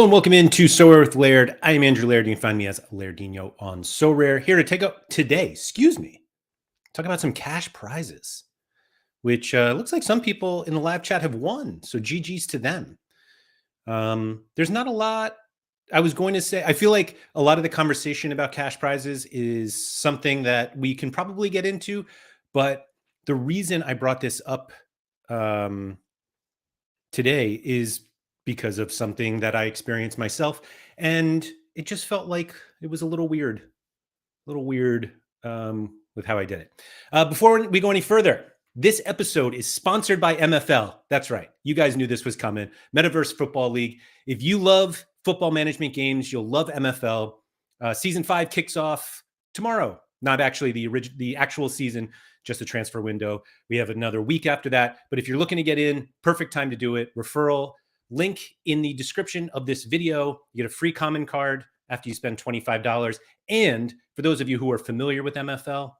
Hello and welcome into Sorare with Laird. I am Andrew Laird. You can find me as Lairdino on Sorare. Here to take up today, talk about some cash prizes, which looks like some people in the live chat have won. So GG's to them. There's not a lot I was going to say. I feel like a lot of the conversation about cash prizes is something that we can probably get into, but the reason I brought this up today is because of something that I experienced myself. And it just felt like it was a little weird with how I did it. Before we go any further, this episode is sponsored by MFL. That's right. You guys knew this was coming. Metaverse Football League. If you love football management games, you'll love MFL. Season 5 kicks off tomorrow. Not actually the actual season, just the transfer window. We have another week after that. But if you're looking to get in, perfect time to do it. Referral link in the description of this video. You get a free common card after you spend $25. And for those of you who are familiar with MFL,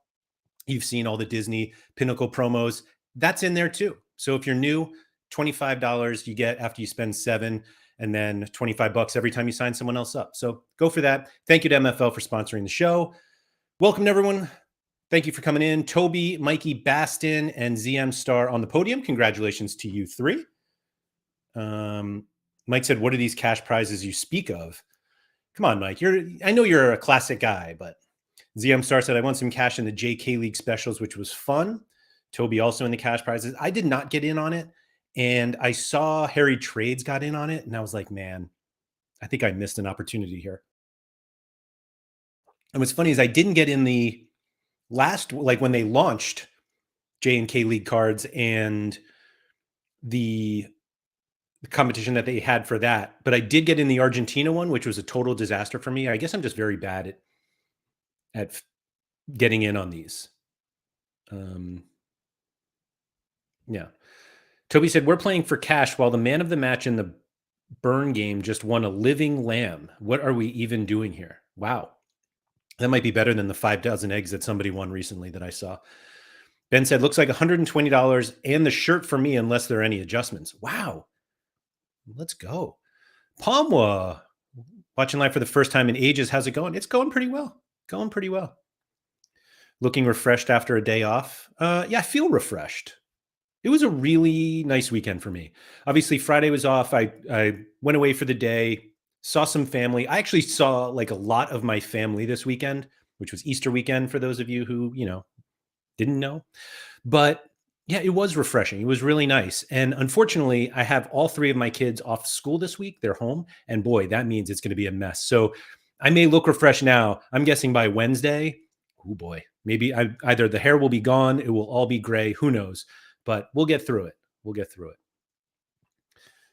you've seen all the Disney Pinnacle promos. That's in there too. So if you're new, $25 you get after you spend $7, and then $25 every time you sign someone else up. So go for that. Thank you to MFL for sponsoring the show. Welcome everyone. Thank you for coming in. Toby, Mikey, Bastin, and ZM Star on the podium. Congratulations to you three. Mike said, what are these cash prizes you speak of? Come on, Mike. I know you're a classic guy, but ZM Star said, I won some cash in the JK League specials, which was fun. Toby also in the cash prizes. I did not get in on it. And I saw Harry Trades got in on it. And I was like, man, I think I missed an opportunity here. And what's funny is I didn't get in the last, like when they launched J&K League cards and the competition that they had for that, but I did get in the Argentina one, which was a total disaster for me. I guess I'm just very bad at getting in on these. Yeah. Toby said, we're playing for cash while the man of the match in the burn game just won a living lamb. What are we even doing here? Wow. That might be better than the 5 dozen eggs that somebody won recently that I saw. Ben said, looks like $120 and the shirt for me unless there are any adjustments. Wow. Let's go. Palmwa, watching live for the first time in ages. How's it going? It's going pretty well. Looking refreshed after a day off. Yeah, I feel refreshed. It was a really nice weekend for me. Obviously, Friday was off. I went away for the day, saw some family. I actually saw like a lot of my family this weekend, which was Easter weekend for those of you who, didn't know. But yeah, it was refreshing. It was really nice. And unfortunately, I have all 3 of my kids off school this week. They're home. And boy, that means it's going to be a mess. So I may look refreshed now. I'm guessing by Wednesday, oh boy, maybe either the hair will be gone. It will all be gray. Who knows? But we'll get through it.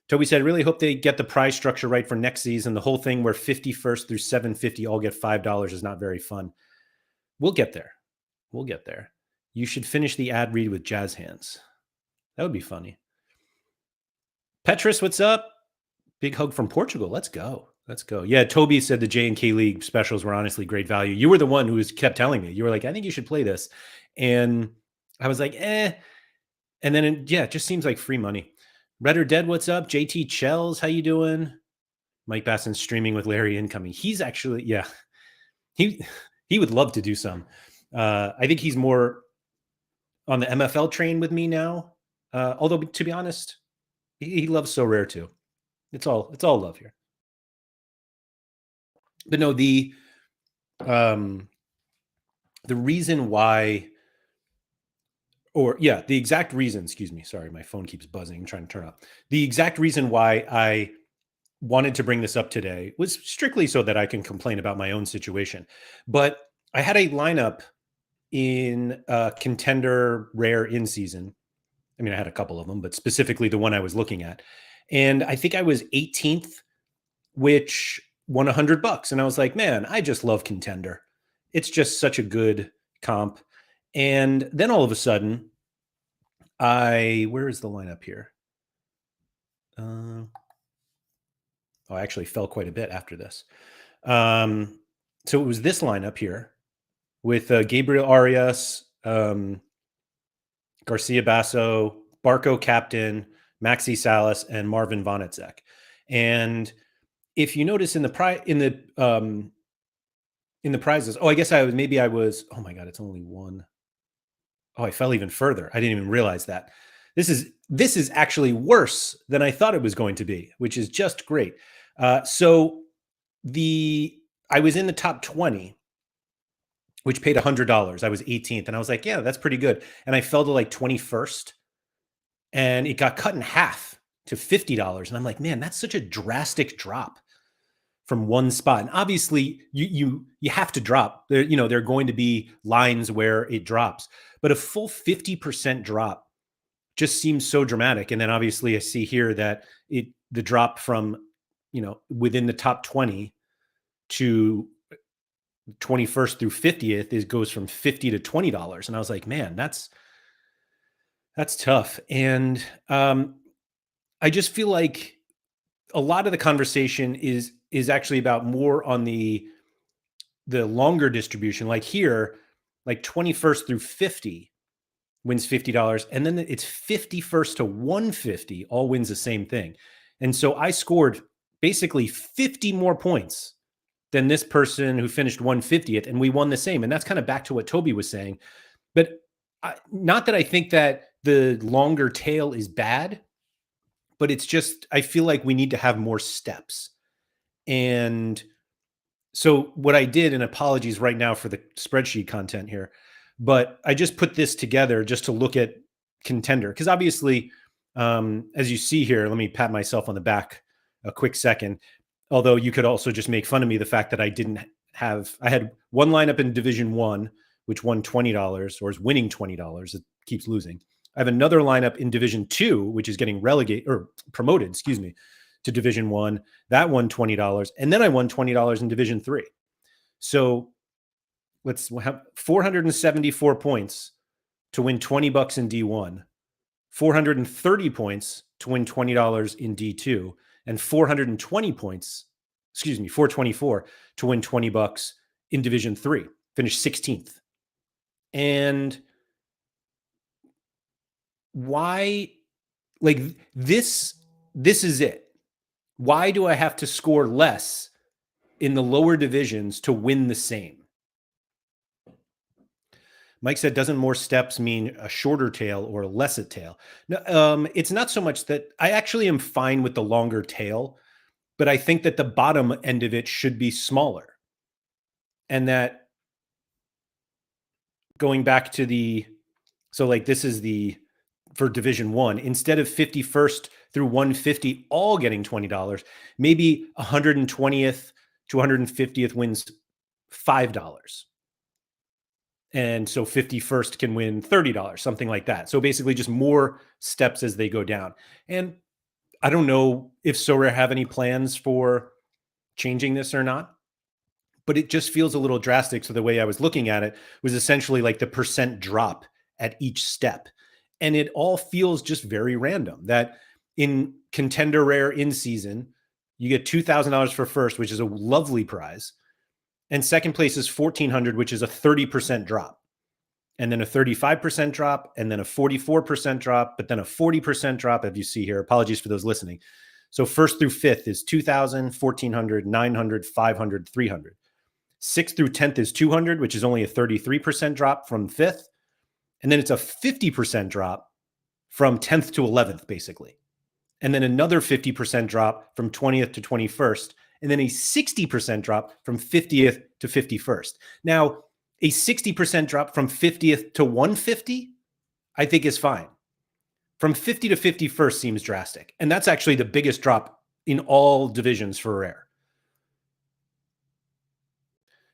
Toby said, really hope they get the prize structure right for next season. The whole thing where 51st through 750 all get $5 is not very fun. We'll get there. You should finish the ad read with jazz hands. That would be funny. Petrus, what's up? Big hug from Portugal. Let's go. Yeah, Toby said the J&K League specials were honestly great value. You were the one who kept telling me. You were like, I think you should play this. And I was like, eh. And then, it just seems like free money. Red or Dead, what's up? JT Chells, how you doing? Mike Basson streaming with Larry incoming. He's actually, he would love to do some. I think he's more on the MFL train with me now. Although, to be honest, he loves So Rare too. It's all love here. But no, the reason why, the exact reason, excuse me, sorry, my phone keeps buzzing, I'm trying to turn up. The exact reason why I wanted to bring this up today was strictly so that I can complain about my own situation. But I had a lineup in Contender rare in season. I mean, I had a couple of them, but specifically the one I was looking at. And I think I was 18th, which won $100. And I was like, man, I just love Contender. It's just such a good comp. And then all of a sudden, where is the lineup here? I actually fell quite a bit after this. So it was this lineup here with Gabriel Arias, Garcia Basso, Barco captain, Maxi Salas, and Marvin Vonacek. And if you notice in the prizes, I guess I was. Oh my God, it's only one. Oh, I fell even further. I didn't even realize that. This is actually worse than I thought it was going to be, which is just great. So I was in the top 20, which paid $100. I was 18th, and I was like, yeah, that's pretty good. And I fell to like 21st, and it got cut in half to $50. And I'm like, man, that's such a drastic drop from one spot. And obviously you have to drop there. There are going to be lines where it drops, but a full 50% drop just seems so dramatic. And then obviously I see here that the drop from, within the top 20 to 21st through 50th goes from $50 to $20. And I was like, man, that's tough. And I just feel like a lot of the conversation is actually about more on the longer distribution. Like here, like 21st through 50 wins $50, and then it's 51st to 150 all wins the same thing. And so I scored basically 50 more points than this person who finished 150th, and we won the same. And that's kind of back to what Toby was saying. But not that I think that the longer tail is bad, but it's just, I feel like we need to have more steps. And so what I did, and apologies right now for the spreadsheet content here, but I just put this together just to look at Contender. Because obviously, as you see here, let me pat myself on the back a quick second. Although you could also just make fun of me, the fact that I had one lineup in Division 1, which won $20 or is winning $20. It keeps losing. I have another lineup in Division 2, which is getting promoted, to Division 1. That won $20. And then I won $20 in Division 3. So let's have 474 points to win $20 in D1, 430 points to win $20 in D2, and 424 to win $20 in Division 3, finished 16th. And why, like, this is it. Why do I have to score less in the lower divisions to win the same? Mike said, doesn't more steps mean a shorter tail or less a tail? No, it's not so much that. I actually am fine with the longer tail, but I think that the bottom end of it should be smaller. And that going back to this is for Division 1, instead of 51st through 150 all getting $20, maybe 120th to 150th wins $5. And so 51st can win $30, something like that. So basically just more steps as they go down. And I don't know if Sorare have any plans for changing this or not, but it just feels a little drastic. So the way I was looking at it was essentially like the percent drop at each step. And it all feels just very random. That in Contender Rare in season, you get $2,000 for first, which is a lovely prize. And second place is $1,400, which is a 30% drop. And then a 35% drop, and then a 44% drop, but then a 40% drop, as you see here. Apologies for those listening. So first through fifth is 2,000, 1,400, 900, 500, 300. Sixth through 10th is 200, which is only a 33% drop from fifth. And then it's a 50% drop from 10th to 11th, basically. And then another 50% drop from 20th to 21st. And then a 60% drop from 50th to 51st. Now, a 60% drop from 50th to 150, I think is fine. From 50 to 51st seems drastic. And that's actually the biggest drop in all divisions for rare.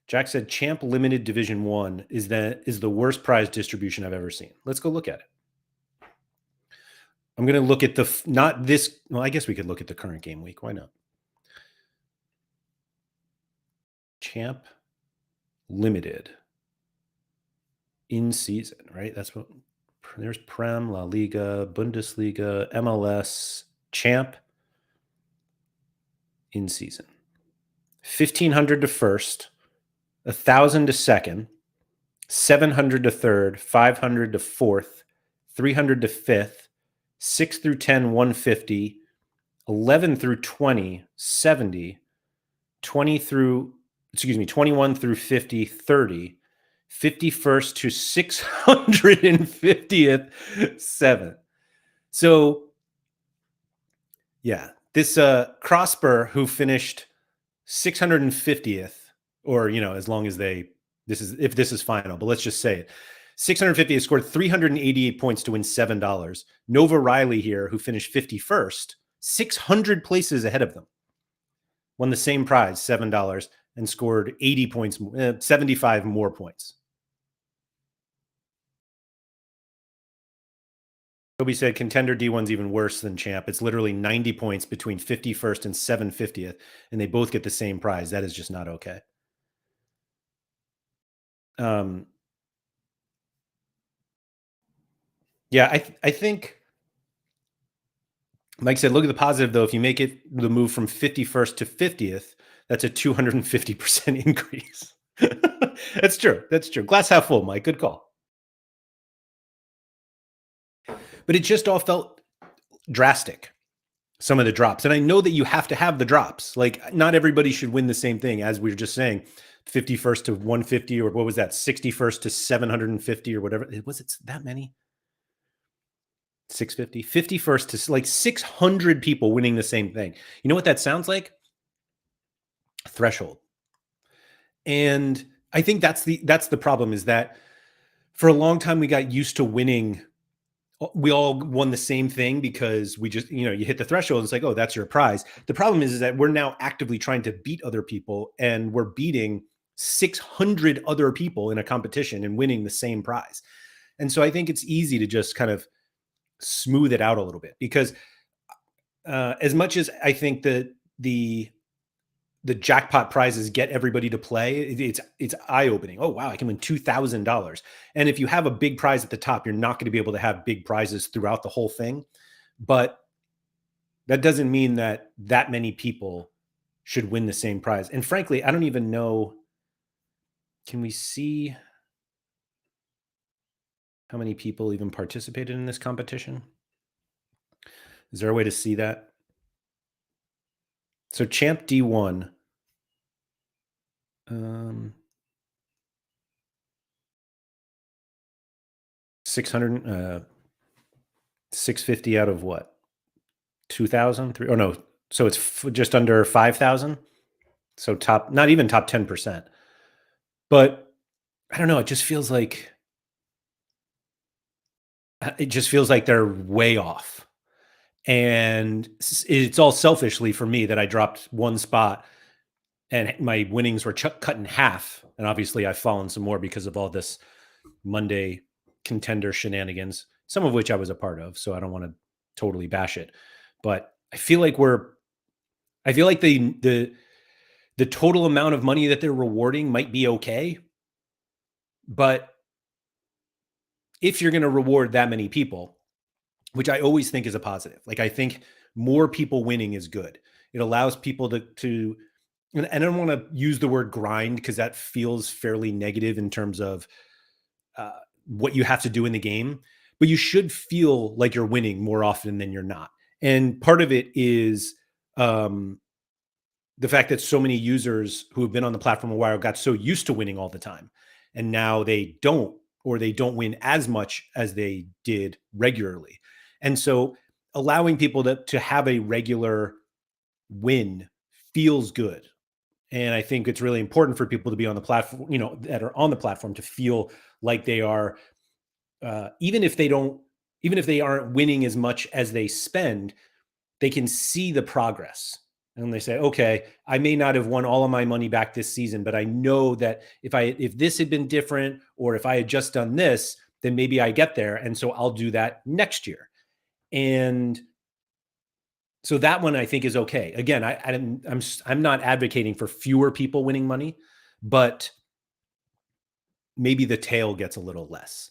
Jack said Champ Limited Division 1 is the worst prize distribution I've ever seen. Let's go look at it. I'm going to look at not this. Well, I guess we could look at the current game week. Why not? Champ Limited in season, right? That's what there's Prem, La Liga, Bundesliga, MLS, Champ in season. 1,500 to first, 1,000 to second, 700 to third, 500 to fourth, 300 to fifth, 6 through 10, 150, 11 through 20, 70, 21 through 50, 30, 51st to 650th, 7th. So, yeah, this Crosper who finished 650th, or, as long as if this is final, but let's just say it. 650th scored 388 points to win $7. Nova Riley here, who finished 51st, 600 places ahead of them, won the same prize, $7, and scored 80 points, 75 more points. Toby said Contender D1's even worse than Champ. It's literally 90 points between 51st and 750th, and they both get the same prize. That is just not okay. Yeah, I think Mike said, look at the positive, though. If you make it the move from 51st to 50th, that's a 250% increase. That's true. That's true. Glass half full, Mike. Good call. But it just all felt drastic, some of the drops. And I know that you have to have the drops. Like, not everybody should win the same thing, as we were just saying, 51st to 150, or what was that, 61st to 750 or whatever. Was it that many? 650, 51st to like 600 people winning the same thing. You know what that sounds like? Threshold. And I think that's the problem, is that for a long time we got used to winning. We all won the same thing because we just, you hit the threshold and it's like, oh, that's your prize. The problem is that we're now actively trying to beat other people, and we're beating 600 other people in a competition and winning the same prize. And so I think it's easy to just kind of smooth it out a little bit, because as much as I think that the jackpot prizes get everybody to play, it's eye-opening. Oh, wow, I can win $2,000. And if you have a big prize at the top, you're not going to be able to have big prizes throughout the whole thing. But that doesn't mean that many people should win the same prize. And frankly, I don't even know. Can we see how many people even participated in this competition? Is there a way to see that? So Champ D1, 650 out of what? 2,000? Oh no. So it's just under 5,000. So not even top 10%. But I don't know. It just feels like they're way off. And it's all selfishly for me that I dropped one spot and my winnings were cut in half. And obviously I've fallen some more because of all this Monday Contender shenanigans, some of which I was a part of. So I don't want to totally bash it. But I feel like the total amount of money that they're rewarding might be okay. But if you're going to reward that many people, which I always think is a positive, like I think more people winning is good. It allows people to and I don't want to use the word grind, because that feels fairly negative in terms of what you have to do in the game, but you should feel like you're winning more often than you're not. And part of it is the fact that so many users who have been on the platform a while got so used to winning all the time, and now they don't win as much as they did regularly. And so allowing people to have a regular win feels good. And I think it's really important for people to be on the platform, that are on the platform, to feel like they are even if they aren't winning as much as they spend, they can see the progress. And they say, okay, I may not have won all of my money back this season, but I know that if this had been different, or if I had just done this, then maybe I get there. And so I'll do that next year. And so that one I think is okay. Again, I'm not advocating for fewer people winning money, but maybe the tail gets a little less.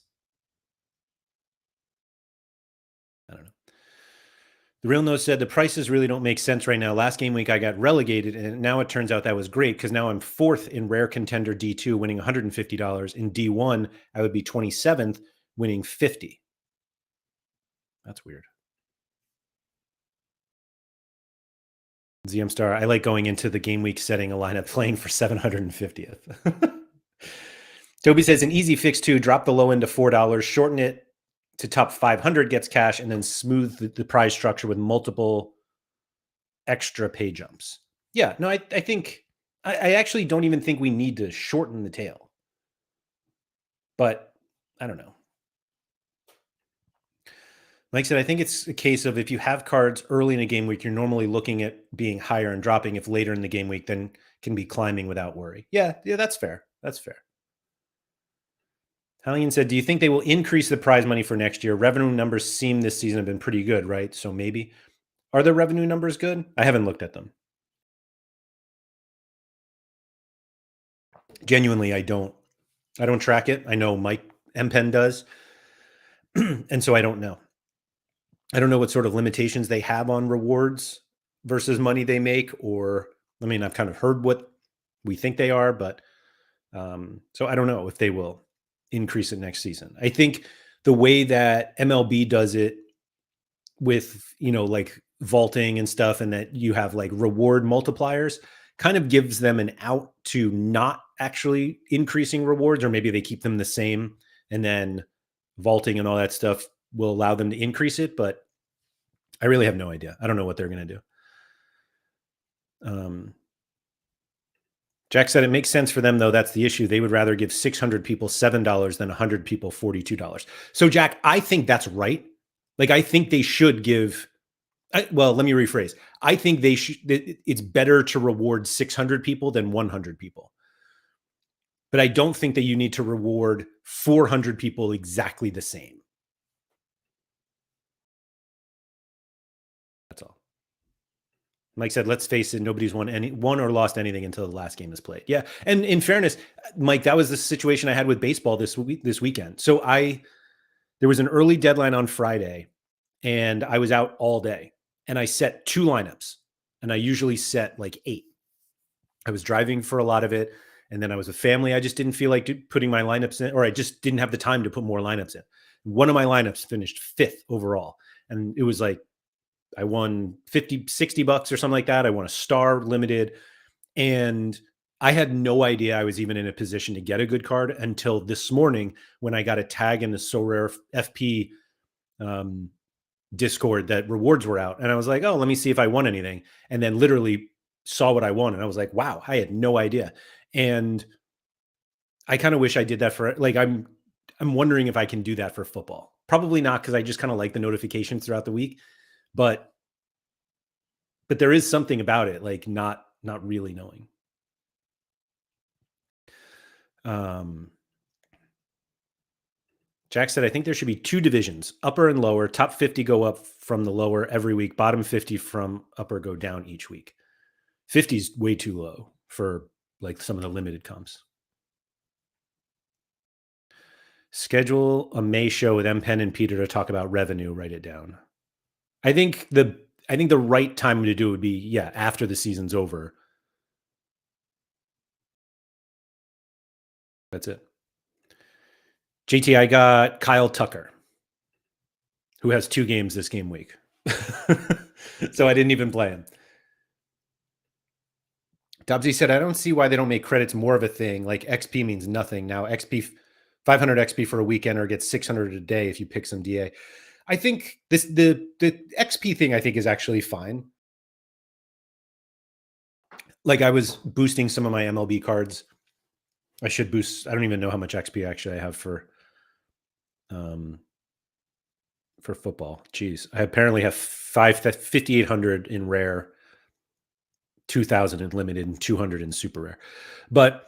I don't know. The Real Nose said the prices really don't make sense right now. Last game week I got relegated, and now it turns out that was great because now I'm 4th in Rare Contender D2, winning $150. In D1, I would be 27th, winning $50. That's weird. ZM Star, I like going into the game week setting a lineup playing for 750th. Toby says an easy fix too, drop the low end to $4, shorten it to top 500 gets cash, and then smooth the prize structure with multiple extra pay jumps. Yeah, no, I think I actually don't even think we need to shorten the tail. But I don't know. Mike said, I think it's a case of if you have cards early in a game week, you're normally looking at being higher and dropping. If later in the game week, then can be climbing without worry. Yeah, that's fair. That's fair. Hallian said, do you think they will increase the prize money for next year? Revenue numbers seem this season have been pretty good, right? So maybe. Are the revenue numbers good? I haven't looked at them. Genuinely, I don't track it. I know Mike MPen does. And so I don't know. I don't know what sort of limitations they have on rewards versus money they make, or, I mean, I've kind of heard what we think they are, but so I don't know if they will increase it next season. I think the way that MLB does it with, like vaulting and stuff, and that you have like reward multipliers, kind of gives them an out to not actually increasing rewards, or maybe they keep them the same, and then vaulting and all that stuff will allow them to increase it. But I really have no idea. I don't know what they're going to do. Jack said it makes sense for them, though. That's the issue. They would rather give 600 people $7 than 100 people $42. So, Jack, I think that's right. Like, I think they should give. Well, let me rephrase. I think they should. It's better to reward 600 people than 100 people. But I don't think that you need to reward 400 people exactly the same. That's all. Mike said, let's face it, nobody's won or lost anything until the last game is played. Yeah. And in fairness, Mike, that was the situation I had with baseball this weekend. So there was an early deadline on Friday, and I was out all day, and I set 2 lineups, and I usually set like 8. I was driving for a lot of it, and then I was with family. I just didn't feel like putting my lineups in, or I just didn't have the time to put more lineups in. One of my lineups finished 5th overall, and it was like, I won $50-$60 or something like that. I won a star limited, and I had no idea I was even in a position to get a good card until this morning when I got a tag in the Sorare FP Discord that rewards were out. And I was like, oh, let me see if I won anything. And then literally saw what I won. And I was like, wow, I had no idea. And I kind of wish I did that for, like, I'm wondering if I can do that for football. Probably not, because I just kind of like the notifications throughout the week. But there is something about it, like not really knowing. Jack said, I think there should be 2 divisions, upper and lower. Top 50 go up from the lower every week. Bottom 50 from upper go down each week. 50 is way too low for like some of the limited comps. Schedule a May show with MPen and Peter to talk about revenue. Write it down. I think the right time to do it would be, after the season's over. That's it. JT, I got Kyle Tucker, who has 2 games this game week. So I didn't even play him. Dobbsy said, I don't see why they don't make credits more of a thing. Like XP means nothing. Now XP, 500 XP for a weekender gets 600 a day if you pick some DA. I think the XP thing I think is actually fine. Like, I was boosting some of my MLB cards. I should boost. I don't even know how much XP actually I have for for football. Jeez, I apparently have 5,800 in rare, 2,000 in limited, and 200 in super rare. But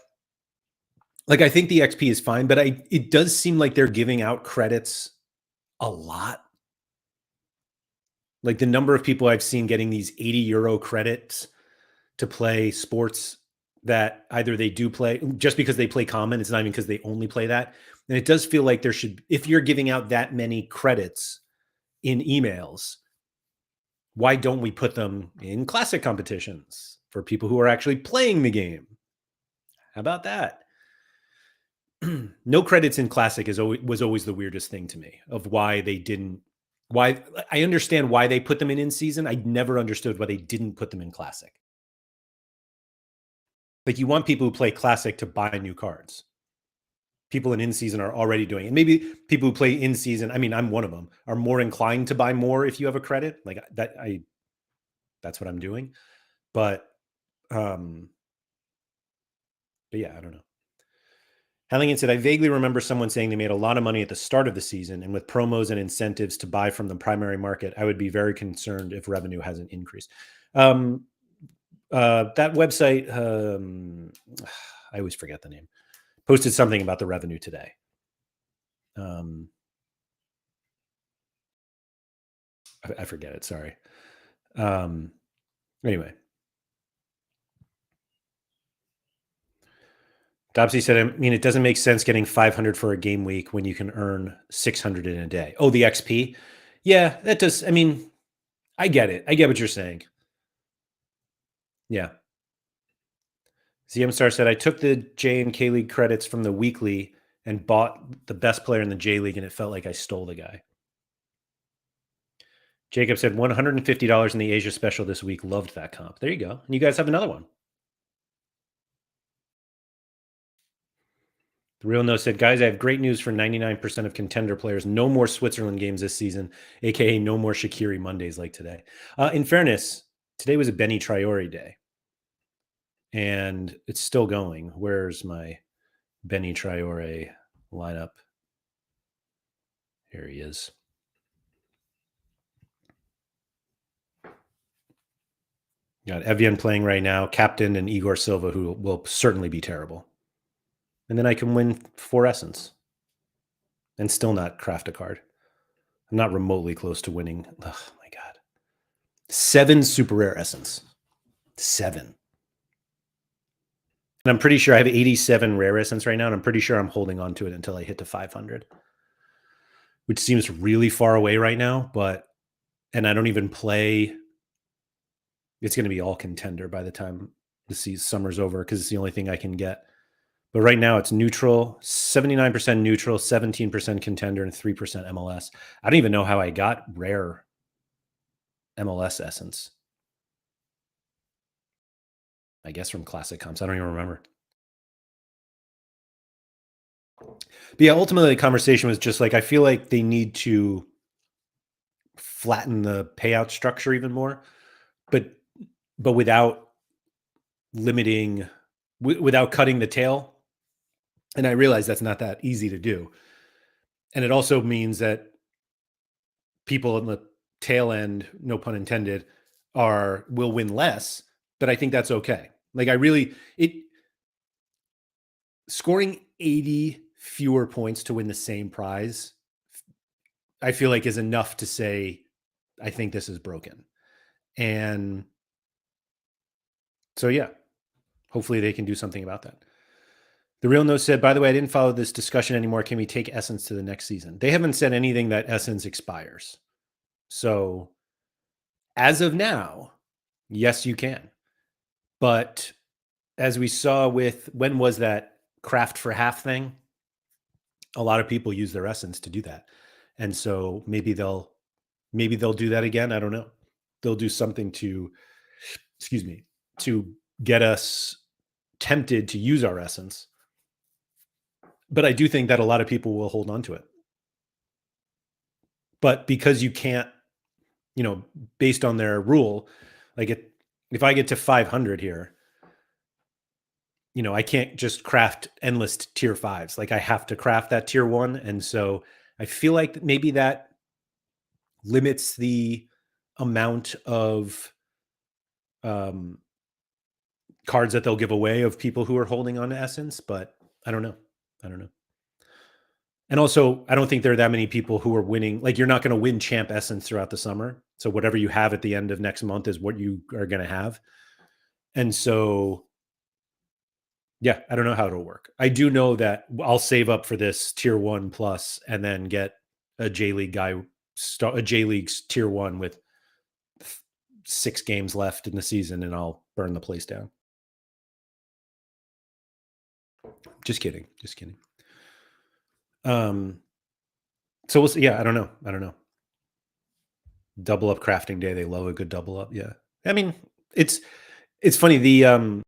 like, I think the XP is fine, but it does seem like they're giving out credits a lot. Like the number of people I've seen getting these 80 euro credits to play sports that either they do play just because they play common. It's not even because they only play that. And it does feel like there should, if you're giving out that many credits in emails, why don't we put them in classic competitions for people who are actually playing the game? How about that? No credits in classic was always the weirdest thing to me of why they didn't. Why I understand why they put them in season. I never understood why they didn't put them in classic. Like you want people who play classic to buy new cards. People in season are already doing it. Maybe people who play in season, I mean, I'm one of them, are more inclined to buy more if you have a credit. Like that, that's what I'm doing. But yeah, I don't know. Hellingen said, I vaguely remember someone saying they made a lot of money at the start of the season, and with promos and incentives to buy from the primary market, I would be very concerned if revenue hasn't increased. That website, I always forget the name, posted something about the revenue today. I forget it. Sorry. Anyway. Dobsy said, I mean, it doesn't make sense getting 500 for a game week when you can earn 600 in a day. Oh, the XP? Yeah, that does. I mean, I get it. I get what you're saying. Yeah. ZM Star said, I took the J and K League credits from the weekly and bought the best player in the J League, and it felt like I stole the guy. Jacob said, $150 in the Asia special this week. Loved that comp. There you go. And you guys have another one. The Real No said, guys, I have great news for 99% of Contender players. No more Switzerland games this season, aka no more Shaqiri Mondays like today. In fairness, today was a Benny Triori day, and it's still going. Where's my Benny Triori lineup? Here he is. Got Evian playing right now, captain, and Igor Silva, who will certainly be terrible. And then I can win 4 Essence and still not craft a card. I'm not remotely close to winning. Oh, my God. 7 super rare Essence. 7. And I'm pretty sure I have 87 rare Essence right now, and I'm pretty sure I'm holding on to it until I hit to 500, which seems really far away right now, and I don't even play. It's going to be all Contender by the time the summer's over because it's the only thing I can get. But right now it's neutral, 79% neutral, 17% Contender, and 3% MLS. I don't even know how I got rare MLS Essence. I guess from classic comps. I don't even remember. But yeah, ultimately the conversation was just like, I feel like they need to flatten the payout structure even more, but without limiting, without cutting the tail. And I realize that's not that easy to do. And it also means that people in the tail end, no pun intended, will win less, but I think that's okay. Like scoring 80 fewer points to win the same prize, I feel like is enough to say, I think this is broken. And so, yeah, hopefully they can do something about that. The Real No said, by the way, I didn't follow this discussion anymore. Can we take Essence to the next season? They haven't said anything that Essence expires. So as of now, yes, you can. But as we saw with, when was that craft for half thing? A lot of people use their Essence to do that. And so maybe they'll do that again. I don't know. They'll do something to get us tempted to use our Essence. But I do think that a lot of people will hold on to it. But because you can't, based on their rule, like if I get to 500 here, I can't just craft endless tier 5s. Like I have to craft that tier 1. And so I feel like maybe that limits the amount of um, cards that they'll give away of people who are holding on to Essence, but I don't know. I don't know. And also, I don't think there are that many people who are winning. Like, you're not going to win champ Essence throughout the summer. So whatever you have at the end of next month is what you are going to have. And so, yeah, I don't know how it'll work. I do know that I'll save up for this tier 1 plus and then get a J League guy, a J League's tier 1 with 6 games left in the season, and I'll burn the place down. Just kidding. Just kidding. So we'll see. Yeah, I don't know. Double up crafting day. They love a good double up. Yeah. I mean, it's funny. The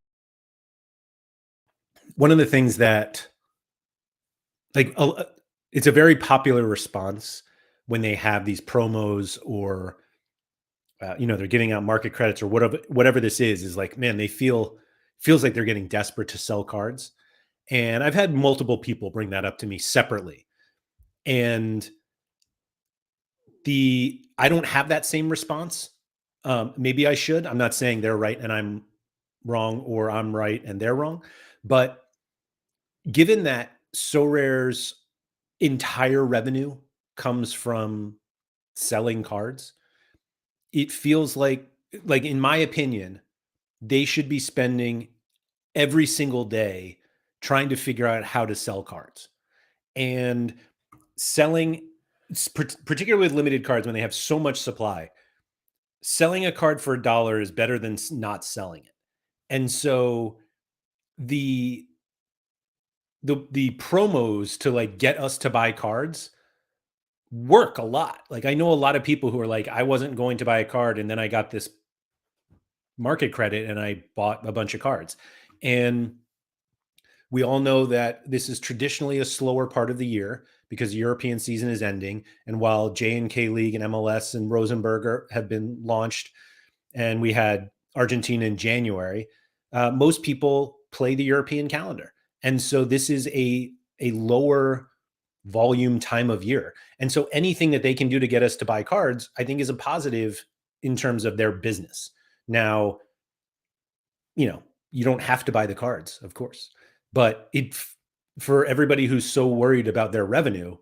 one of the things that, like, it's a very popular response when they have these promos, or they're giving out market credits, or whatever this is like, man, they feels like they're getting desperate to sell cards. And I've had multiple people bring that up to me separately. And I don't have that same response. Maybe I should. I'm not saying they're right and I'm wrong, or I'm right and they're wrong. But given that Sorare's entire revenue comes from selling cards, it feels like in my opinion, they should be spending every single day trying to figure out how to sell cards. And selling, particularly with limited cards when they have so much supply, selling a card for $1 is better than not selling it. And so the promos to, like, get us to buy cards work a lot. Like, I know a lot of people who are like, I wasn't going to buy a card, and then I got this market credit and I bought a bunch of cards. And we all know that this is traditionally a slower part of the year because the European season is ending. And while J&K League and MLS and Rosenberger have been launched, and we had Argentina in January, most people play the European calendar. And so this is a lower volume time of year. And so anything that they can do to get us to buy cards, I think, is a positive in terms of their business. Now, you don't have to buy the cards, of course, but for everybody who's so worried about their revenue,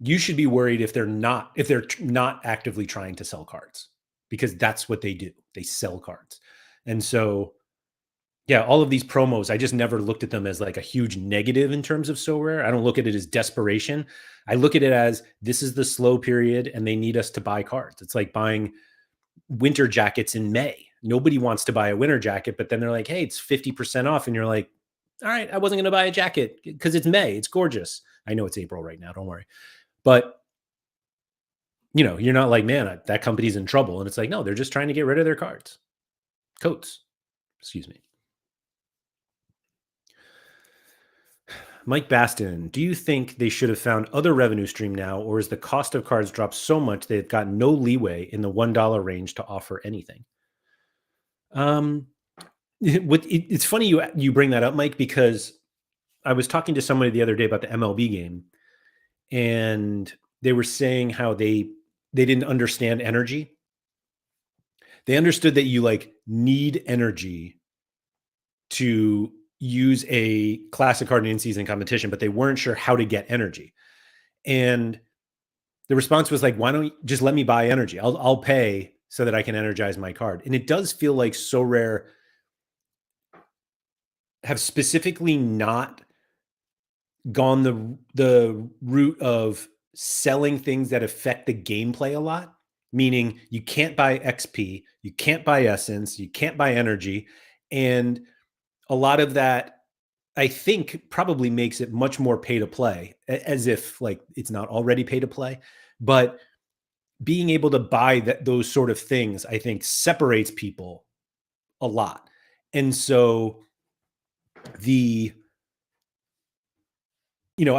you should be worried if they're not actively trying to sell cards, because that's what they do. They sell cards. And so, yeah, all of these promos, I just never looked at them as like a huge negative in terms of Sorare. I don't look at it as desperation. I look at it as, this is the slow period and they need us to buy cards. It's like buying winter jackets in May. Nobody wants to buy a winter jacket, but then they're like, hey, it's 50% off. And you're like, all right, I wasn't going to buy a jacket because it's May. It's gorgeous. I know it's April right now. Don't worry. But, you're not like, man, that company's in trouble. And it's like, no, they're just trying to get rid of their coats. Excuse me. Mike Baston, do you think they should have found other revenue stream now, or is the cost of cards dropped so much they've got no leeway in the $1 range to offer anything? It's funny you bring that up, Mike, because I was talking to somebody the other day about the MLB game, and they were saying how they didn't understand energy. They understood that you, like, need energy to use a classic card in in-season competition, but they weren't sure how to get energy. And the response was like, why don't you just let me buy energy? I'll pay so that I can energize my card. And it does feel like Sorare have specifically not gone the route of selling things that affect the gameplay a lot, meaning you can't buy XP, you can't buy essence, you can't buy energy. And a lot of that, I think, probably makes it much more pay to play, as if, like, it's not already pay to play. But being able to buy those sort of things, I think, separates people a lot. And so I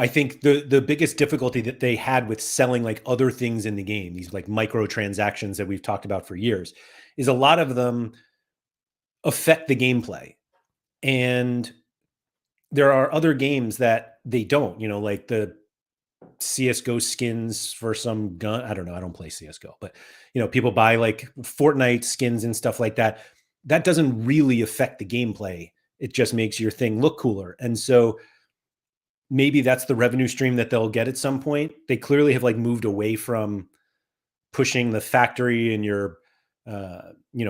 think the biggest difficulty that they had with selling, like, other things in the game, these, like, microtransactions that we've talked about for years, is a lot of them affect the gameplay. And there are other games that they don't, like the CSGO skins for some gun. I don't know. I don't play CSGO, but people buy like Fortnite skins and stuff like that. That doesn't really affect the gameplay. It just makes your thing look cooler. And so maybe that's the revenue stream that they'll get at some point. They clearly have like moved away from pushing the factory, and your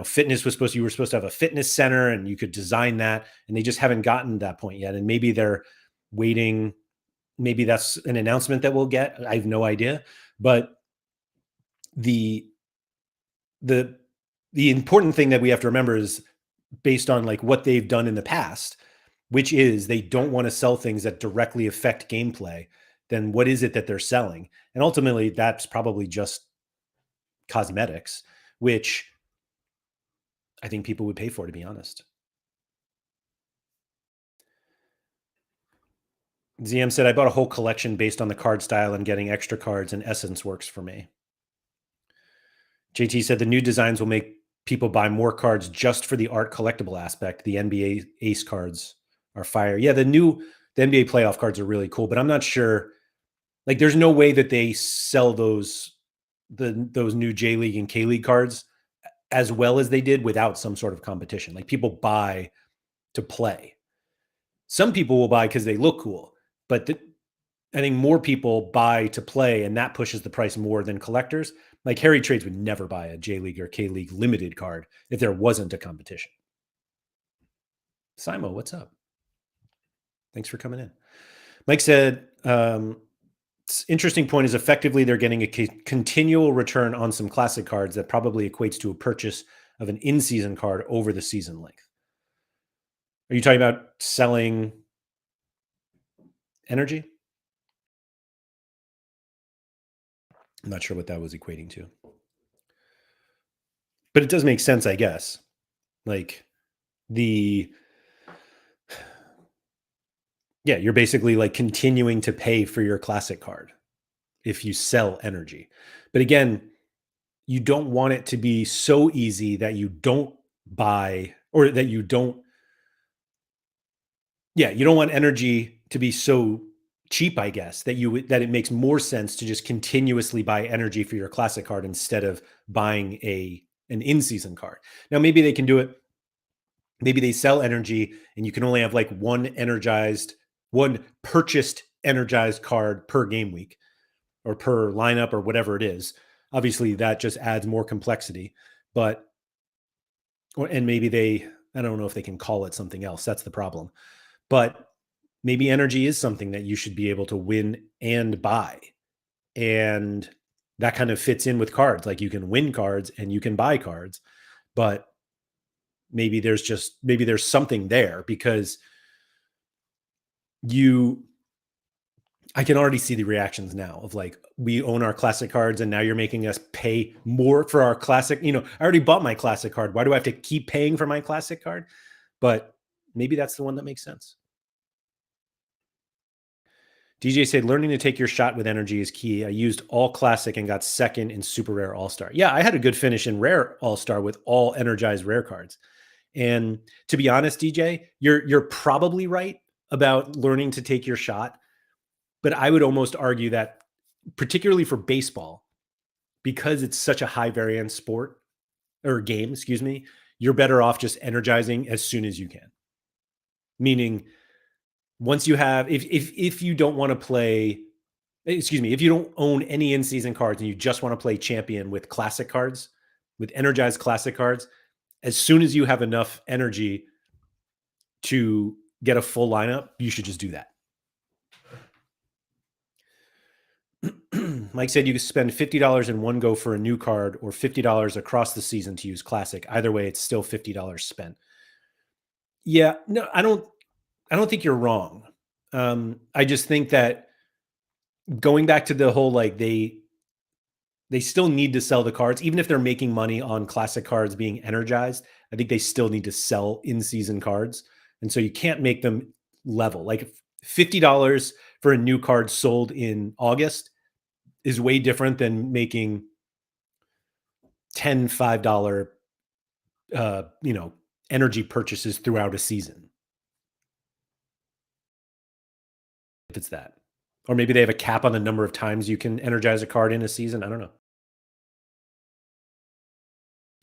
fitness you were supposed to have a fitness center and you could design that, and they just haven't gotten to that point yet. And maybe they're waiting. Maybe that's an announcement that we'll get. I have no idea. But the the the important thing that we have to remember is based on like what they've done in the past, which is they don't want to sell things that directly affect gameplay. Then what is it that they're selling? And ultimately that's probably just cosmetics, which I think people would pay for, to be honest. ZM said, I bought a whole collection based on the card style and getting extra cards, and Essence works for me. JT said the new designs will make people buy more cards just for the art collectible aspect. The NBA ace cards are fire. Yeah, the NBA playoff cards are really cool, but I'm not sure. Like, there's no way that they sell those new J League and K League cards as well as they did without some sort of competition. Like, people buy to play. Some people will buy because they look cool, but I think more people buy to play, and that pushes the price more than collectors. Like, Harry Trades would never buy a J League or K League limited card if there wasn't a competition. Simo, what's up? Thanks for coming in. Mike said, interesting point is effectively they're getting a continual return on some classic cards that probably equates to a purchase of an in-season card over the season length. Are you talking about selling energy? I'm not sure what that was equating to. But it does make sense, I guess. Like, you're basically like continuing to pay for your classic card if you sell energy. But again, you don't want it to be so easy that you don't buy, or that you don't you don't want energy to be so cheap, I guess, that it makes more sense to just continuously buy energy for your classic card instead of buying an in-season card. Now, maybe they can do it. Maybe they sell energy and you can only have like one purchased energized card per game week or per lineup or whatever it is. Obviously, that just adds more complexity. And maybe I don't know if they can call it something else. That's the problem. But maybe energy is something that you should be able to win and buy. And that kind of fits in with cards. Like, you can win cards and you can buy cards, but maybe there's something there, because I can already see the reactions now of like, we own our classic cards and now you're making us pay more for our classic. I already bought my classic card. Why do I have to keep paying for my classic card? But maybe that's the one that makes sense. DJ said, learning to take your shot with energy is key. I used all classic and got second in super rare all-star. Yeah, I had a good finish in rare all-star with all energized rare cards. And to be honest, DJ, you're probably right about learning to take your shot. But I would almost argue that, particularly for baseball, because it's such a high variance sport or game, excuse me, you're better off just energizing as soon as you can. Meaning, once you have, if you don't want to play, if you don't own any in-season cards and you just want to play champion with classic cards, with energized classic cards, as soon as you have enough energy to get a full lineup, you should just do that. Mike said you could spend $50 in one go for a new card, or $50 across the season to use classic. Either way, it's still $50 spent. Yeah, no, I don't think you're wrong. I just think that going back to the whole, like, they still need to sell the cards, even if they're making money on classic cards being energized. I think they still need to sell in-season cards, and so you can't make them level. Like, $50 for a new card sold in August is way different than making 10 $5 energy purchases throughout a season, if it's that. Or maybe they have a cap on the number of times you can energize a card in a season. I don't know.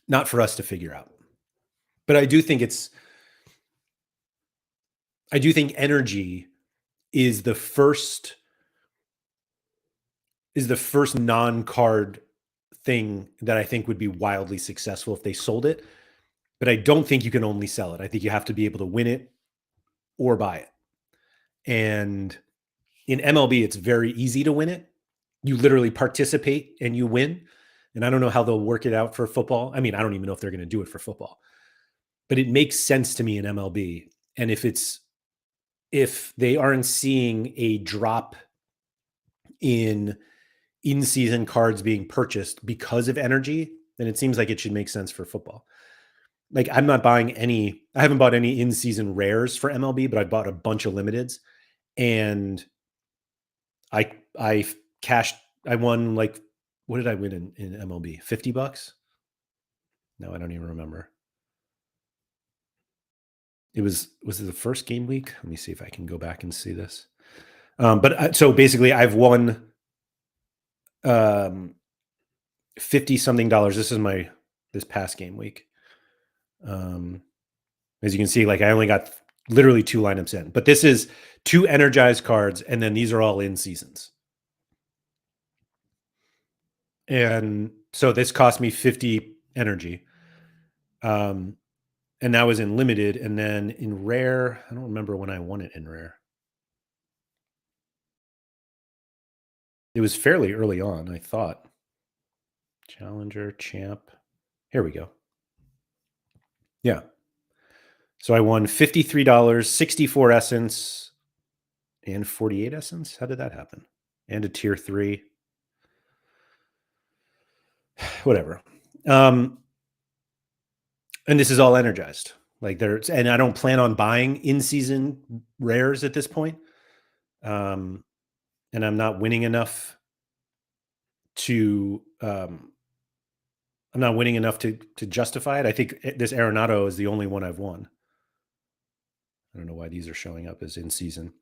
Not for us to figure out. But I do think energy is the first non-card thing that I think would be wildly successful if they sold it. But I don't think you can only sell it. I think you have to be able to win it or buy it. And in MLB, it's very easy to win it. You literally participate and you win. And I don't know how they'll work it out for football. I mean, I don't even know if they're going to do it for football. But it makes sense to me in MLB. And if they aren't seeing a drop in-season cards being purchased because of energy, then it seems like it should make sense for football. Like I haven't bought any in-season rares for MLB, but I bought a bunch of limiteds, and I won, like, what did I win in MLB? $50? No, I don't even remember. Was it the first game week? Let me see if I can go back and see this. So basically I've won 50 something dollars. This is this past game week. As you can see, like I only got literally 2 lineups in, but this is 2 energized cards. And then these are all in seasons. And so this cost me 50 energy. And that was in limited. And then in rare, I don't remember when I won it in rare. It was fairly early on, I thought. Challenger, champ. Here we go. Yeah. So I won $53, 64 essence, and 48 essence. How did that happen? And a tier 3. Whatever. And this is all energized. And I don't plan on buying in-season rares at this point. And I'm not winning enough to justify it. I think this Arenado is the only one I've won. I don't know why these are showing up as in season.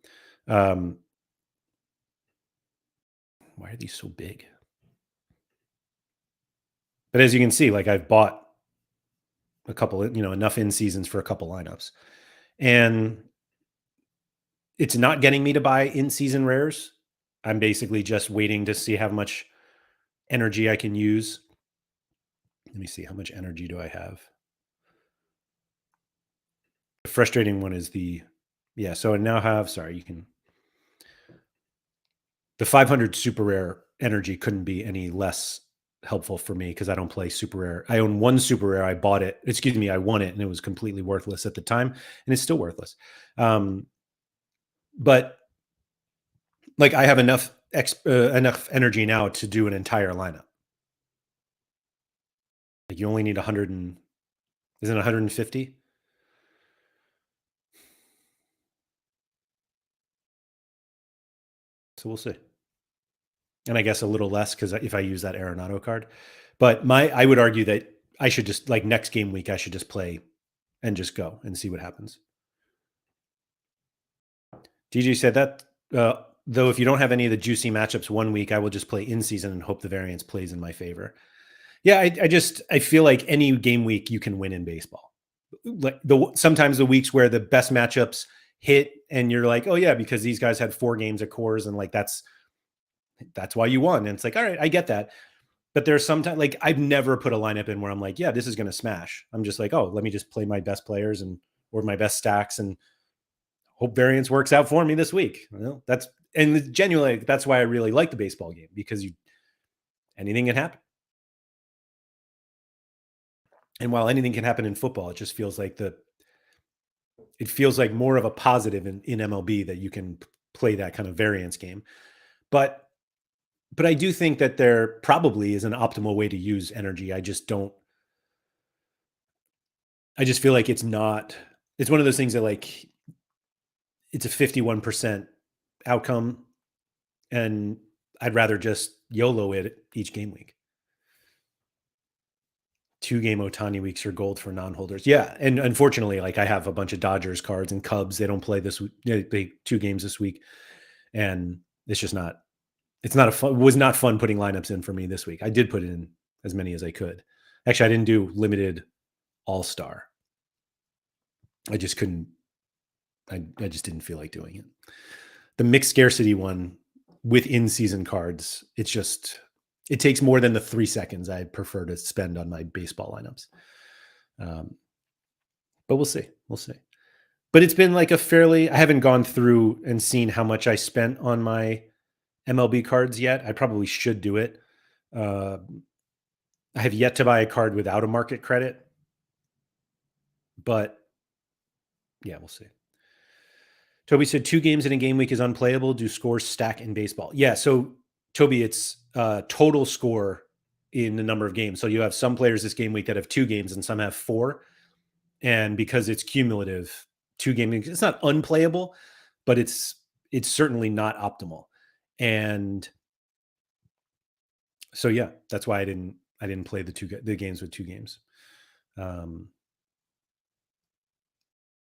Why are these so big? But as you can see, like I've bought a couple of, enough in seasons for a couple lineups, and it's not getting me to buy in season rares. I'm basically just waiting to see how much energy I can use. Let me see, how much energy do I have? The frustrating one is so I now have, the 500 super rare energy couldn't be any less helpful for me because I don't play super rare. I own 1 super rare. I won it, and it was completely worthless at the time, and it's still worthless. But like I have enough energy now to do an entire lineup. Like you only need 100 isn't it 150? So we'll see. And I guess a little less because if I use that Arenado card. But I would argue that I should just, like, next game week, I should just play and just go and see what happens. DJ said that, though, if you don't have any of the juicy matchups one week, I will just play in season and hope the variance plays in my favor. Yeah, I feel like any game week you can win in baseball. Like sometimes the weeks where the best matchups hit and you're like, oh yeah, because these guys had 4 games at Coors, and like that's why you won. And it's like, all right, I get that. But there's sometimes, like, I've never put a lineup in where I'm like, yeah, this is going to smash. I'm just like, oh, let me just play my best players or my best stacks and hope variance works out for me this week. Well, and genuinely, that's why I really like the baseball game, because anything can happen. And while anything can happen in football, it just feels like more of a positive in MLB that you can play that kind of variance game. But I do think that there probably is an optimal way to use energy. I just feel like it's one of those things that, like, it's a 51% outcome, and I'd rather just YOLO it each game week. 2-game Ohtani weeks are gold for non-holders. Yeah, and unfortunately, like, I have a bunch of Dodgers cards and Cubs. They don't play this week. They 2 games this week, and It's just not. It's not was not fun putting lineups in for me this week. I did put in as many as I could. Actually, I didn't do limited all-star. I just couldn't. I just didn't feel like doing it. The mixed scarcity one with in-season cards, it takes more than the 3 seconds I prefer to spend on my baseball lineups. But we'll see. We'll see. But it's been like I haven't gone through and seen how much I spent on my MLB cards yet. I probably should do it. I have yet to buy a card without a market credit, but yeah, we'll see. Toby said 2 games in a game week is unplayable. Do scores stack in baseball? Yeah. So Toby, it's total score in the number of games. So you have some players this game week that have 2 games and some have 4. And because it's cumulative, 2 games, it's not unplayable, but it's certainly not optimal. And so, yeah, that's why I didn't play the games with 2 games.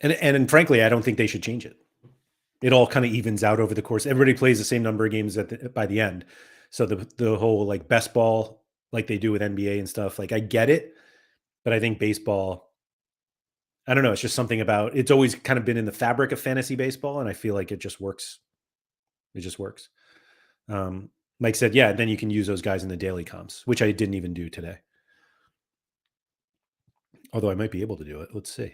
And frankly, I don't think they should change it. It all kind of evens out over the course. Everybody plays the same number of games by the end. So the whole like best ball, like they do with NBA and stuff, like I get it, but I think baseball, I don't know. It's just something about it's always kind of been in the fabric of fantasy baseball, and I feel like it just works. It just works. Mike said, yeah, then you can use those guys in the daily comps, which I didn't even do today. Although I might be able to do it. Let's see.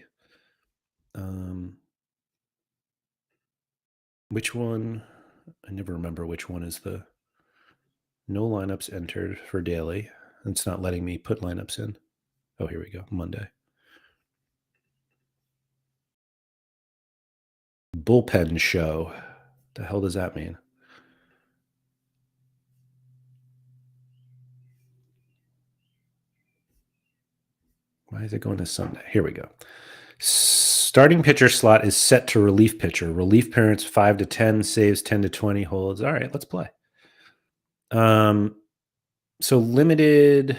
Which one? I never remember which one is the no lineups entered for daily. It's not letting me put lineups in. Oh, here we go. Monday. Bullpen show. The hell does that mean? Why is it going to Sunday? Here we go. Starting pitcher slot is set to relief pitcher. Relief parents 5 to 10, saves 10 to 20, holds. All right, let's play. So limited.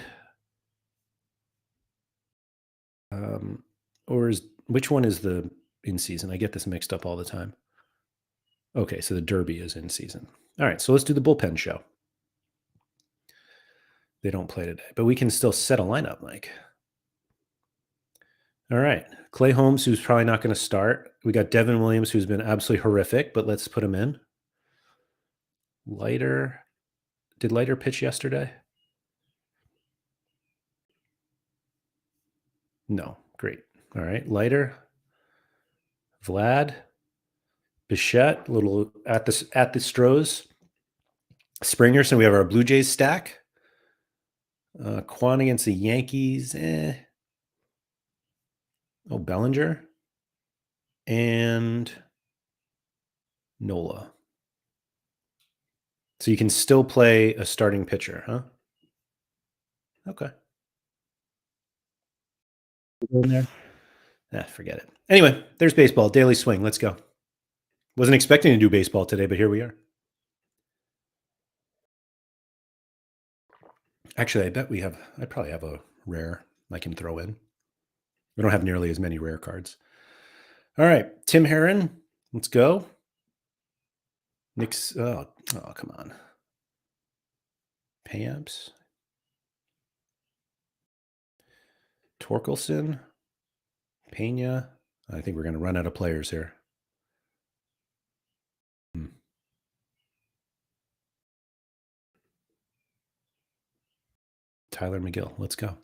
Which one is the in season? I get this mixed up all the time. Okay, so the Derby is in season. All right, so let's do the bullpen show. They don't play today, but we can still set a lineup, Mike. All right. Clay Holmes, who's probably not going to start. We got Devin Williams, who's been absolutely horrific, but let's put him in. Leiter. Did Leiter pitch yesterday? No. Great. All right. Leiter. Vlad. Bichette. Little at the Strohs. Springer. So we have our Blue Jays stack. Quan against the Yankees. Oh, Bellinger. And Nola. So you can still play a starting pitcher, huh? Okay. Forget it. Anyway, there's baseball. Daily swing. Let's go. Wasn't expecting to do baseball today, but here we are. Actually, I probably have a rare I can throw in. We don't have nearly as many rare cards. All right. Tim Herron. Let's go. Nick's. Oh, come on. Pamps. Torkelson. Pena. I think we're going to run out of players here. Tyler McGill. Let's go.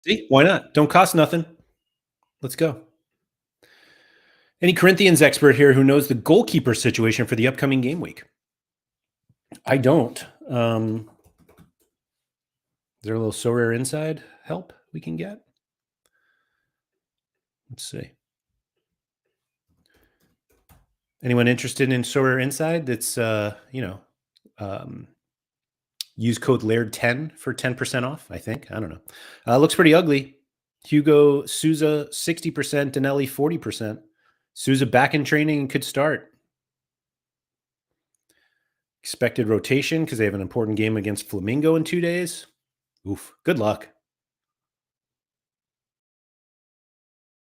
See, why not? Don't cost nothing. Let's go. Any Corinthians expert here who knows the goalkeeper situation for the upcoming game week? I don't. Is there a little Sorare inside help we can get? Let's see. Anyone interested in Sorare inside? That's use code Laird 10 for 10% off. I think. I don't know. Looks pretty ugly. Hugo Souza 60%, Danelli 40%. Souza back in training and could start. Expected rotation because they have an important game against Flamingo in 2 days. Oof. Good luck.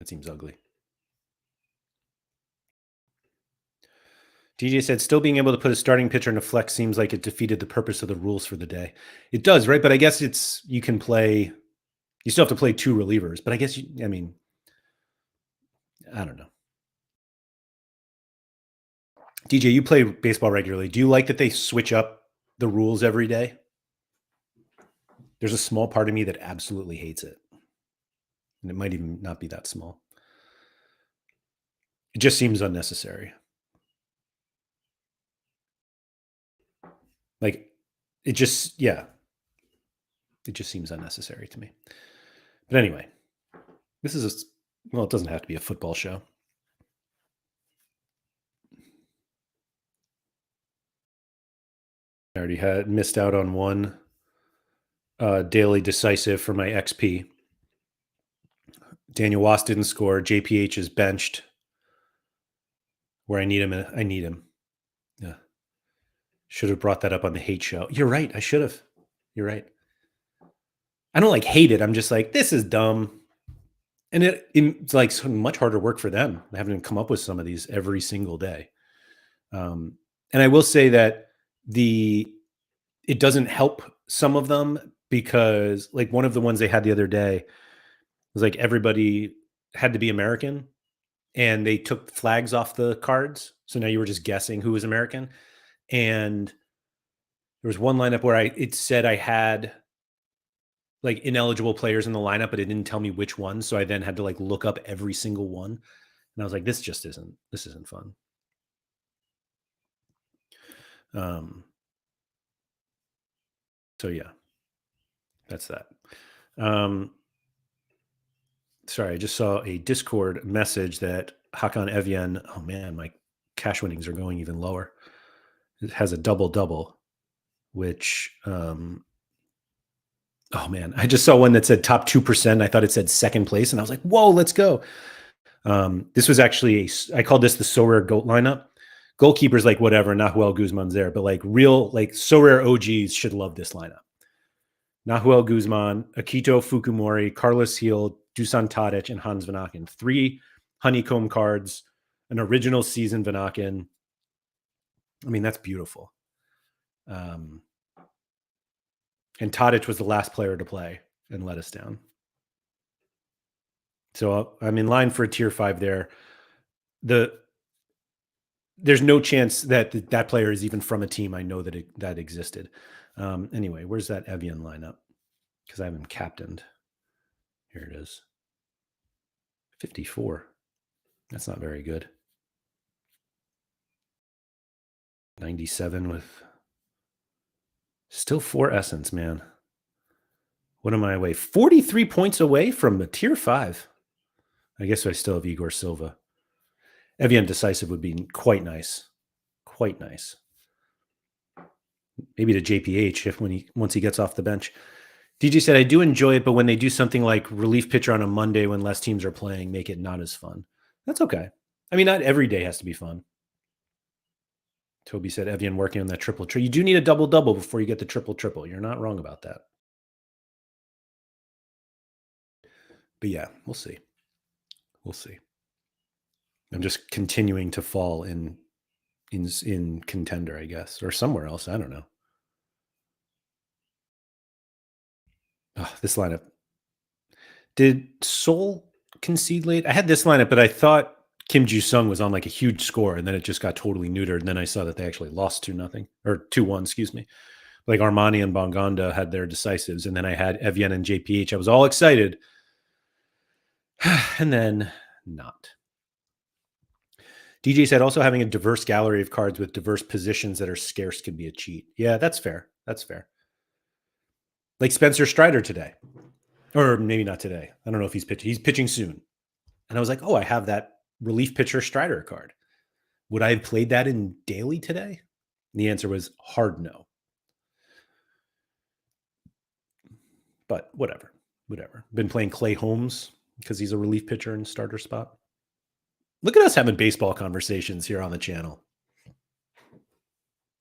That seems ugly. DJ said, still being able to put a starting pitcher in a flex seems like it defeated the purpose of the rules for the day. It does, right? But I guess you can play, you still have to play 2 relievers, but I guess, I don't know. DJ, you play baseball regularly. Do you like that they switch up the rules every day? There's a small part of me that absolutely hates it. And it might even not be that small. It just seems unnecessary. Like, it just seems unnecessary to me. But anyway, this is it doesn't have to be a football show. I already had missed out on one daily decisive for my XP. Daniel Wass didn't score. JPH is benched where I need him. I need him. Yeah. Should have brought that up on the hate show. You're right. I should have. You're right. I don't hate it. I'm just like, this is dumb. And it's like so much harder work for them having to come up with some of these every single day. And I will say that it doesn't help some of them because like one of the ones they had the other day was like everybody had to be American and they took flags off the cards. So now you were just guessing who was American. And there was one lineup where it said I had like ineligible players in the lineup, but it didn't tell me which one. So I then had to like look up every single one. And I was like, this isn't fun. So yeah, that's that. Sorry, I just saw a Discord message that Hakan Evian, oh man, my cash winnings are going even lower. It has a double, which, oh man, I just saw one that said top 2%. I thought it said second place, and I was like, whoa, let's go. This was actually, I called this the Sorare GOAT lineup. Goalkeepers, like whatever, Nahuel Guzman's there, but like real, like Sorare OGs should love this lineup. Nahuel Guzman, Akito Fukumori, Carlos Gil, Dusan Tadic, and Hans Vanaken. 3 honeycomb cards, an original season Vanaken. I mean, that's beautiful. And Tadic was the last player to play and let us down. So I'm in line for a tier 5 there. There's no chance that that player is even from a team I know that existed. Anyway, where's that Evian lineup? Because I haven't captained. Here it is. 54. That's not very good. 97 with still 4 essence, man. What am I away? 43 points away from a tier 5. I guess I still have Igor Silva. Evian decisive would be quite nice. Quite nice. Maybe to JPH once he gets off the bench. DJ said, I do enjoy it, but when they do something like relief pitcher on a Monday when less teams are playing, make it not as fun. That's okay. I mean, not every day has to be fun. Toby said, Evian working on that triple. You do need a double before you get the triple. You're not wrong about that. But yeah, we'll see. We'll see. I'm just continuing to fall in Contender, I guess, or somewhere else. I don't know. Oh, this lineup. Did Seoul concede late? I had this lineup, but I thought Kim Ju-sung was on like a huge score, and then it just got totally neutered. And then I saw that they actually lost 2-0 or 2-1, excuse me. Like Armani and Bongonda had their decisives, and then I had Evian and JPH. I was all excited, and then not. DJ said also having a diverse gallery of cards with diverse positions that are scarce can be a cheat. Yeah, that's fair. That's fair. Like Spencer Strider today. Or maybe not today. I don't know if he's pitching. He's pitching soon. And I was like, oh, I have that relief pitcher Strider card. Would I have played that in daily today? And the answer was hard no. But whatever. Been playing Clay Holmes because he's a relief pitcher in starter spot. Look at us having baseball conversations here on the channel.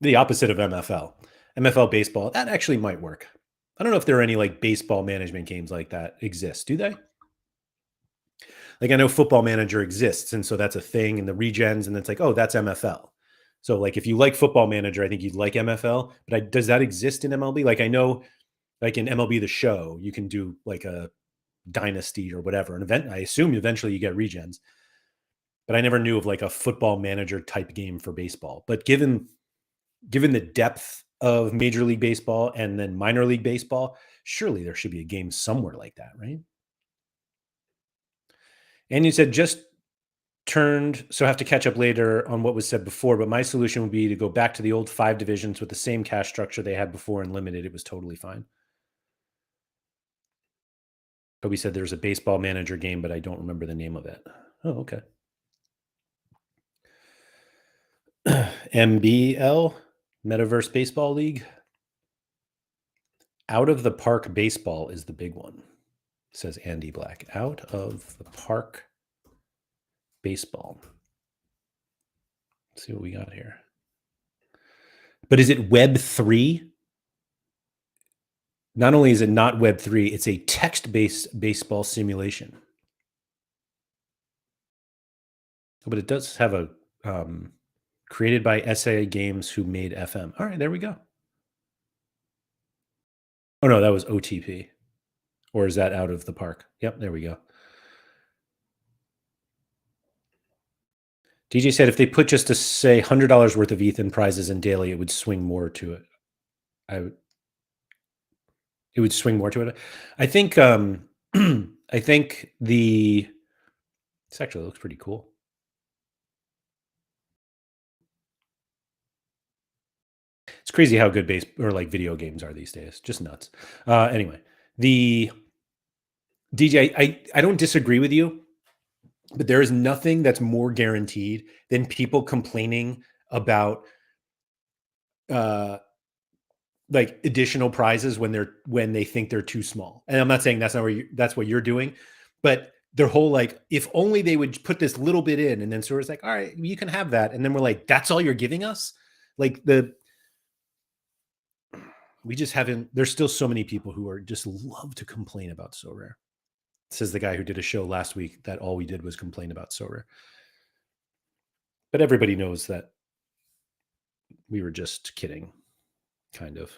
The opposite of MFL. MFL baseball, that actually might work. I don't know if there are any like baseball management games like that exist. Do they? Like I know Football Manager exists, and so that's a thing in the regens, and it's like, oh, that's MFL. So, like, if you like Football Manager, I think you'd like MFL. But does that exist in MLB? Like, I know, like in MLB The Show, you can do like a dynasty or whatever. An event. I assume eventually you get regens. But I never knew of like a Football Manager type game for baseball. But given the depth of Major League Baseball and then minor league baseball, surely there should be a game somewhere like that, right? And you said just turned, so have to catch up later on what was said before. But my solution would be to go back to the old 5 divisions with the same cash structure they had before and limited. It was totally fine. But we said there's a Baseball Manager game, but I don't remember the name of it. Oh, okay. MBL, Metaverse Baseball League. Out of the Park Baseball is the big one, says Andy Black. Out of the Park Baseball. Let's see what we got here. But is it Web 3? Not only is it not Web 3, it's a text-based baseball simulation. But it does have a created by SA Games who made FM. All right, there we go. Oh no, that was OTP. Or is that Out of the Park? Yep, there we go. DJ said if they put just to say $100 worth of Ethan prizes in daily, it would swing more to it. It would swing more to it. I think I think this actually looks pretty cool. It's crazy how good like video games are these days. Just nuts. Anyway, the DJ, I don't disagree with you, but there is nothing that's more guaranteed than people complaining about like additional prizes when they think they're too small. And I'm not saying that's what you're doing, but their whole like, if only they would put this little bit in, and then sort of like, all right, you can have that, and then we're like, that's all you're giving us. Like we just haven't. There's still so many people who are just love to complain about Sorare. Says the guy who did a show last week that all we did was complain about Sorare. But everybody knows that we were just kidding, kind of.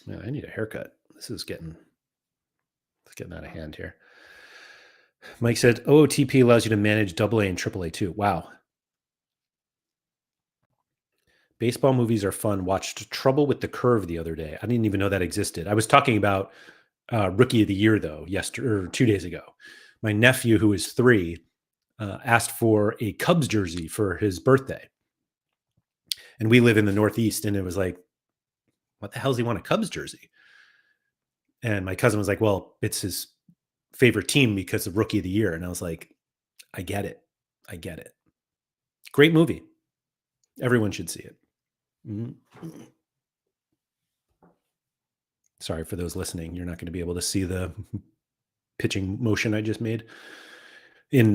Man, I need a haircut. This is getting out of hand here. Mike said OOTP allows you to manage AA and AAA too. Wow. Baseball movies are fun. Watched Trouble with the Curve the other day. I didn't even know that existed. I was talking about Rookie of the Year though, 2 days ago. My nephew, who is 3, asked for a Cubs jersey for his birthday, and we live in the Northeast, and it was like, what the hell does he want a Cubs jersey? And my cousin was like, well, it's his favorite team because of Rookie of the Year. And I was like, I get it. Great movie. Everyone should see it. Mm-hmm. Sorry for those listening. You're not going to be able to see the pitching motion I just made in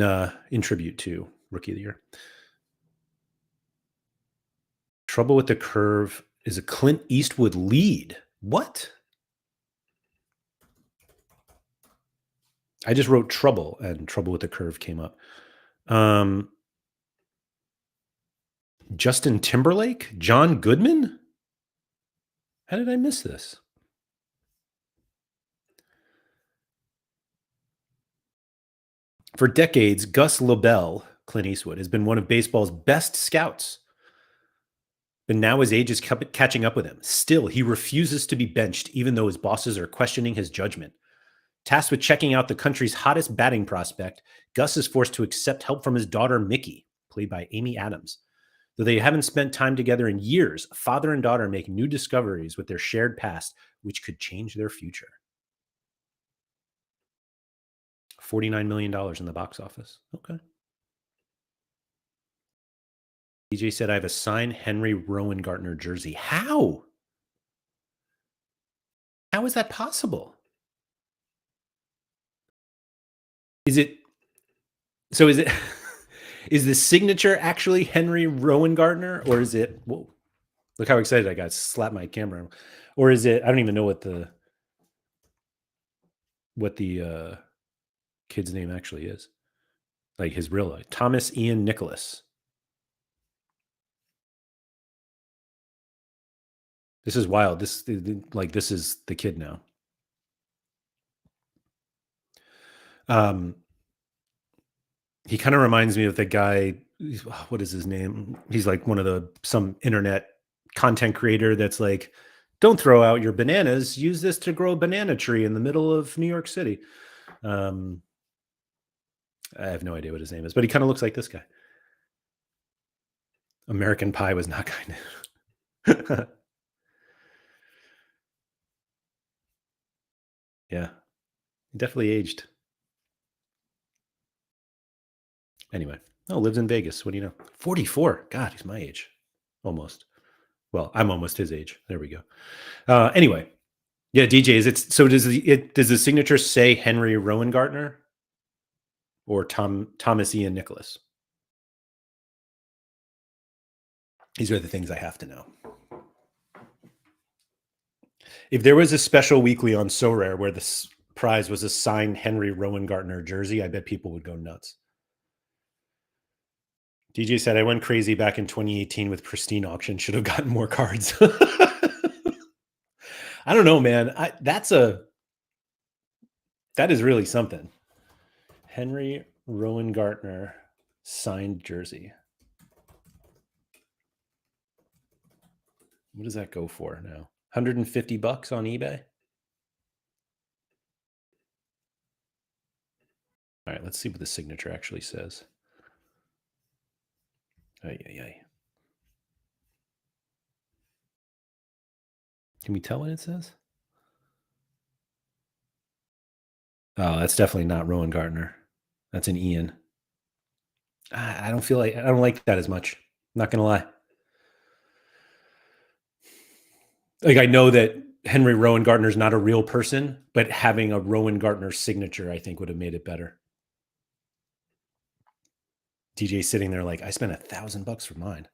tribute to Rookie of the Year. Trouble with the Curve is a Clint Eastwood lead. What? I just wrote Trouble, and Trouble with the Curve came up. Justin Timberlake? John Goodman? How did I miss this? For decades, Gus LaBelle, Clint Eastwood, has been one of baseball's best scouts. But now his age is catching up with him. Still, he refuses to be benched, even though his bosses are questioning his judgment. Tasked with checking out the country's hottest batting prospect, Gus is forced to accept help from his daughter, Mickey, played by Amy Adams. Though they haven't spent time together in years, father and daughter make new discoveries with their shared past, which could change their future. $49 million in the box office. Okay. DJ said, I have a signed Henry Rowan Gartner jersey. How? How is that possible? Is it is the signature actually Henry Rowan Gartner, or is it, whoa, look how excited I got, slap my camera, or is it, I don't even know what the kid's name actually is, like his real life, Thomas Ian Nicholas. This is wild. Like this is the kid now. He kind of reminds me of the guy. What is his name? He's like one of some internet content creator that's like, don't throw out your bananas. Use this to grow a banana tree in the middle of New York City. I have no idea what his name is, but he kind of looks like this guy. American Pie was not kind of. Yeah, definitely aged. Anyway, lives in Vegas. What do you know? 44. God, he's my age, almost. Well, I'm almost his age. There we go. Anyway, yeah, DJ, is it so? Does the signature say Henry Rowan Gartner or Thomas Ian Nicholas? These are the things I have to know. If there was a special weekly on Sorare where the prize was a signed Henry Rowan Gartner jersey, I bet people would go nuts. DJ said, I went crazy back in 2018 with Pristine Auction. Should have gotten more cards. I don't know, man. That is really something. Henry Rowan Gartner signed jersey. What does that go for now? $150 on eBay? All right, let's see what the signature actually says. Ay. Can we tell what it says? Oh, that's definitely not Rowan Gartner. That's an Ian. I don't like that as much. I'm not gonna lie. Like I know that Henry Rowan Gartner is not a real person, but having a Rowan Gartner signature, I think, would have made it better. DJ sitting there like, I spent $1,000 for mine.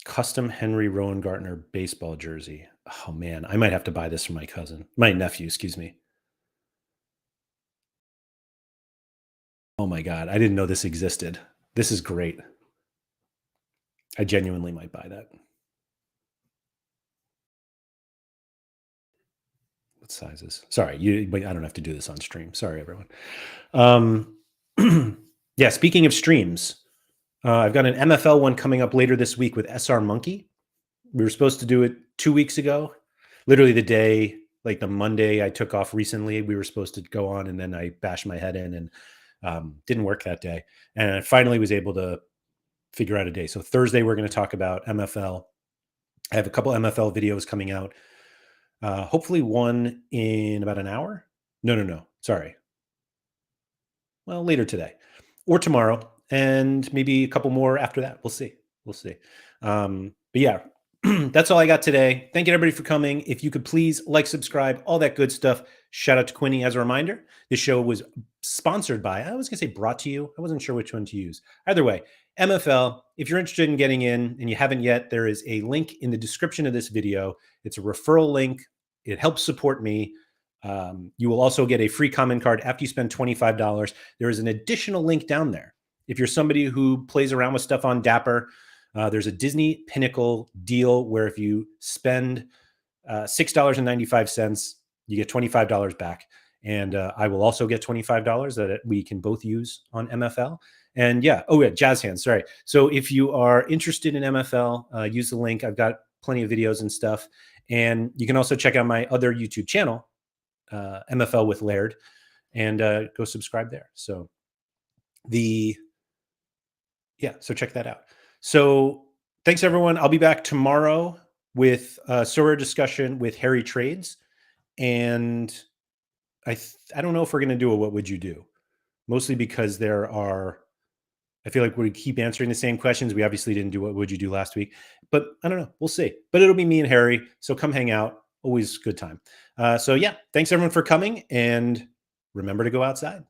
Custom Henry Rowan Gartner baseball jersey. Oh man, I might have to buy this for my nephew, excuse me. Oh my God, I didn't know this existed. This is great. I genuinely might buy that. What sizes? Sorry, but I don't have to do this on stream. Sorry, everyone. Yeah, speaking of streams, I've got an MFL one coming up later this week with SR Monkey. We were supposed to do it 2 weeks ago. Literally the day, like the Monday I took off recently, we were supposed to go on, and then I bashed my head in and didn't work that day. And I finally was able to figure out a day. So Thursday, we're going to talk about MFL. I have a couple MFL videos coming out. Hopefully one in about an hour. No. Sorry. Well, later today or tomorrow, and maybe a couple more after that. We'll see. But yeah, that's all I got today. Thank you everybody for coming. If you could please like, subscribe, all that good stuff. Shout out to Quinny as a reminder. This show was sponsored by, I was going to say brought to you. I wasn't sure which one to use. Either way, MFL, if you're interested in getting in and you haven't yet, there is a link in the description of this video. It's a referral link. It helps support me. You will also get a free comment card after you spend $25. There is an additional link down there. If you're somebody who plays around with stuff on Dapper, there's a Disney Pinnacle deal where if you spend $6.95, you get $25 back. And I will also get $25 that we can both use on MFL. And yeah, Jazz Hands, sorry. So if you are interested in MFL, use the link. I've got plenty of videos and stuff. And you can also check out my other YouTube channel, MFL with Laird, and go subscribe there. So so check that out. So thanks everyone. I'll be back tomorrow with a Sorare discussion with Harry Trades. And I don't know if we're going to do a what would you do, mostly because I feel like we keep answering the same questions. We obviously didn't do what would you do last week, but I don't know. We'll see. But it'll be me and Harry. So come hang out. Always good time. So yeah, thanks everyone for coming, and remember to go outside.